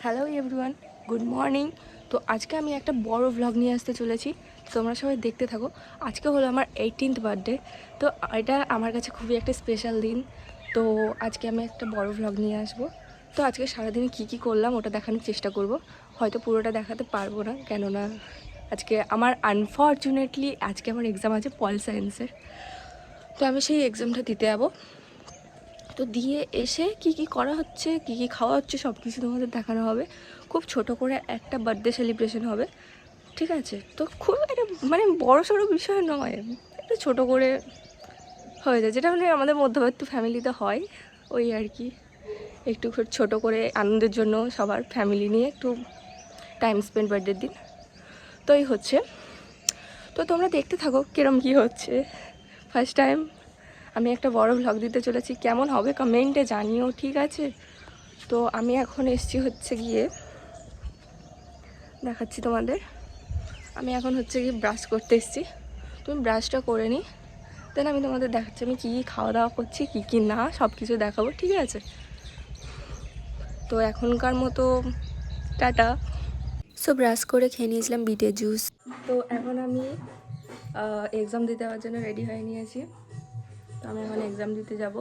Hello everyone, good morning. তো আজকে আমি একটা বড় ভ্লগ নিয়ে আসতে চলেছি, তোমরা সবাই দেখতে থাকো। আজকে হলো আমার 18th বার্থডে। তো এটা আমার কাছে খুবই একটা স্পেশাল দিন। তো আজকে আমি একটা বড় ভ্লগ নিয়ে আসবো। তো আজকে সারাদিন কি করলাম ওটা দেখানোর চেষ্টা করব। হয়তো পুরোটা দেখাতে পারবো না, কেননা আজকে আমার আনফর্চুনেটলি আজকে আমার এক্সাম আছে পল সায়েন্সের। তো আমি সেই এক্সামটা দিতে যাবো। তো দিয়ে এসে কি করা হচ্ছে, কি খাওয়া হচ্ছে, সব কিছু তোমাদের দেখানো হবে। খুব ছোট করে একটা বার্থডে সেলিব্রেশন হবে, ঠিক আছে? তো খুব একটা মানে বড় সড়ো বিষয় নয়, একটু ছোটো করে হয়ে যায়, যেটা মানে আমাদের মধ্যবিত্ত ফ্যামিলিতে হয় ওই আর কি। একটু ছোটো করে আনন্দের জন্য সবার ফ্যামিলি নিয়ে একটু টাইম স্পেন্ড বার্থডের দিন। তো এই হচ্ছে। তো তোমরা দেখতে থাকো কিরম কী হচ্ছে। ফার্স্ট টাইম আমি একটা বড় ভ্লগ দিতে চলেছি, কেমন হবে কমেন্টে জানিও, ঠিক আছে? তো আমি এখন এসছি হচ্ছে গিয়ে, দেখাচ্ছি তোমাদের। আমি এখন হচ্ছে গিয়ে ব্রাশ করতে এসছি। তুমি ব্রাশটা করে নিই, দেন আমি তোমাদের দেখাচ্ছি আমি কী খাওয়া দাওয়া করছি, কী না, সব কিছু দেখাবো, ঠিক আছে? তো এখনকার মতো টাটা। সো ব্রাশ করে খেয়ে নিয়েছিলাম বিটের জুস। তো এখন আমি এক্সাম দিতে যাওয়ার জন্য রেডি হয়ে নিয়েছি। তো আমি এখন এক্সাম দিতে যাব,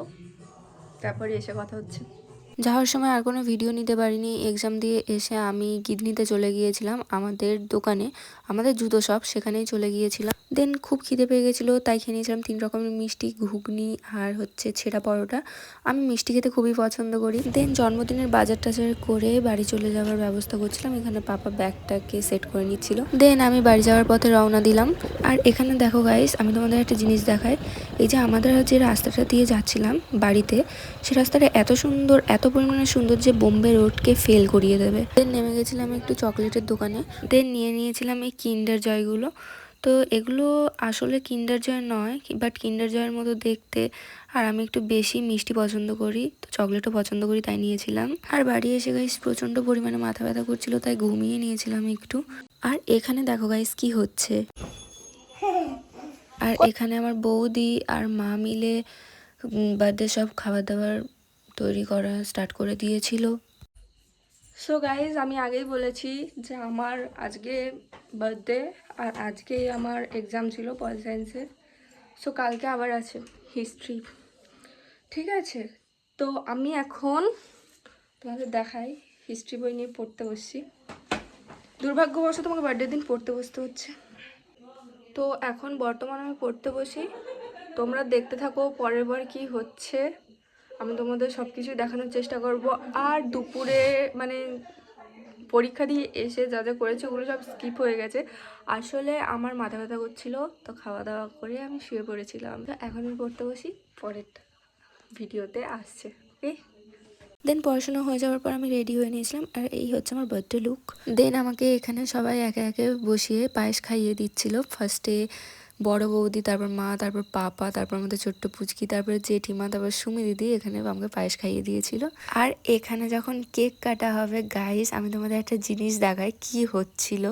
তারপরে এসে কথা হচ্ছে। যাওয়ার সময় আর কোনো ভিডিও নিতে পারিনি। এক্সাম দিয়ে এসে আমি কিডনিতে চলে গিয়েছিলাম আমাদের দোকানে, আমাদের জুতো শপ, সেখানেই চলে গিয়েছিলাম। দেন খুব খিদে পেয়ে গেছিলো, তাই খেয়ে নিয়েছিলাম 3 রকমের মিষ্টি, ঘুগনি আর হচ্ছে ছেঁড়া পরোটা। আমি মিষ্টি খেতে খুবই পছন্দ করি। দেন জন্মদিনের বাজার টাজার করে বাড়ি চলে যাওয়ার ব্যবস্থা করছিলাম। এখানে পাপা ব্যাগটাকে সেট করে নিচ্ছিল। দেন আমি বাড়ি যাওয়ার পথে রওনা দিলাম। আর এখানে দেখো গাইস, আমি তোমাদের একটা জিনিস দেখাই। এই যে আমাদের যে রাস্তাটা দিয়ে যাচ্ছিলাম বাড়িতে, সে রাস্তাটা এত সুন্দর, এত পরিমাণে সুন্দর যে বোম্বে রোডকে ফেল করিয়ে দেবে। দেন নেমে গেছিলাম একটু চকলেটের দোকানে। দেন নিয়েছিলাম এই কিন্ডার জয়গুলো। তো এগুলো আসলে কিন্ডার জয় নয়, বাট কিন্ডার জয়ের মতো দেখতে। আর আমি একটু বেশি মিষ্টি পছন্দ করি, তো চকলেটও পছন্দ করি, তাই নিয়েছিলাম। আর বাড়ি এসে গাইস প্রচণ্ড পরিমাণে মাথা ব্যথা করছিল, তাই ঘুমিয়ে নিয়েছিলাম একটু। আর এখানে দেখো গাইস কি হচ্ছে। আর এখানে আমার বৌদি আর মা মিলে বার্থডে সব খাবার দাবার তৈরি করা স্টার্ট করে দিয়েছিল। সো গাইজ, আমি আগেই বলেছি যে আমার আজকে বার্থডে, আর আজকেই আমার এক্সাম ছিল পল সায়েন্সের। সো কালকে আবার আছে হিস্ট্রি, ঠিক আছে? তো আমি এখন তোমাদের দেখাই, হিস্ট্রি বই নিয়ে পড়তে বসছি। দুর্ভাগ্যবশত তোমাকে বার্থডের দিন পড়তে বসতে হচ্ছে। তো এখন বর্তমানে আমি পড়তে বসি, তোমরা দেখতে থাকো পরের বার কি হচ্ছে। আমি তোমাদের সব কিছুই দেখানোর চেষ্টা করব। আর দুপুরে মানে পরীক্ষা দিয়ে এসে যা করেছে ওগুলো সব স্কিপ হয়ে গেছে। আসলে আমার মাথা ব্যথা করছিলো, তো খাওয়া দাওয়া করে আমি শুয়ে পড়েছিলাম। তো এখন আমি পড়তে বসি, পরের ভিডিওতে আসছে, ওকে? দেন পড়াশোনা হয়ে যাওয়ার পর আমি রেডি হয়ে নিয়েছিলাম, আর এই হচ্ছে আমার বার্থডে লুক। দেন আমাকে এখানে সবাই একে একে বসিয়ে পায়েস খাইয়ে দিচ্ছিল। ফার্স্টে বড় বৌদি, তারপর মা, তারপর পাপা, তারপর আমাদের ছোট্ট পুচকি, তারপরে জেঠিমা, তারপর সুমি দিদি এখানে আমাকে পায়েস খাইয়ে দিয়েছিল। আর এখানে যখন কেক কাটা হবে গাইস, আমি তোমাদের একটা জিনিস দেখাই কি হচ্ছিল।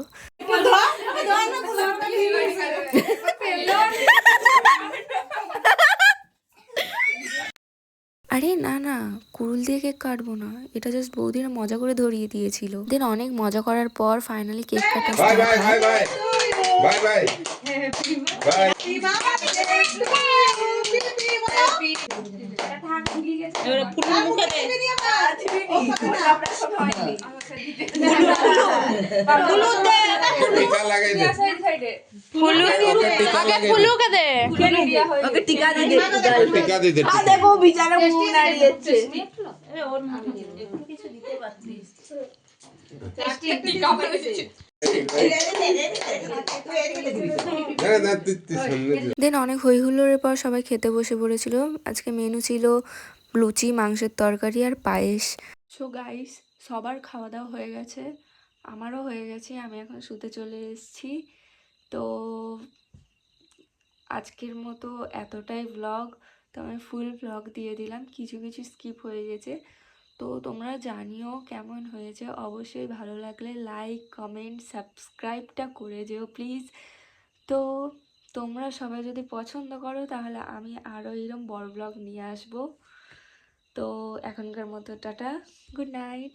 আরে না না, কুড়ুল দিয়ে কেক কাটবো না, এটা জাস্ট বৌদিরা মজা করে ধরিয়ে দিয়েছিল। দেন অনেক মজা করার পর ফাইনালি কেক কাটা স্টার্ট হয়। Bye bye bye. দেন অনেক হই হুল্লোড়ের পর সবাই খেতে বসে পড়েছিল। আজকে মেনু ছিল লুচি, মাংসের তরকারি আর পায়েস। সো গাইস, সবার খাওয়া দাওয়া হয়ে গেছে, আমারও হয়ে গেছে, আমি এখন শুতে চলে এসেছি। তো আজকের মতো এতটাই ব্লগ। তো আমি ফুল ব্লগ দিয়ে দিলাম, কিছু কিছু স্কিপ হয়ে গেছে। তো তোমরা জানিও কেমন হয়েছে, অবশ্যই ভালো লাগলে লাইক, কমেন্ট, সাবস্ক্রাইবটা করে যেও প্লিজ। তো তোমরা সবাই যদি পছন্দ করো তাহলে আমি আরও এরকম বড় ব্লগ নিয়ে আসবো। তো এখনকার মতো টাটা, গুড নাইট।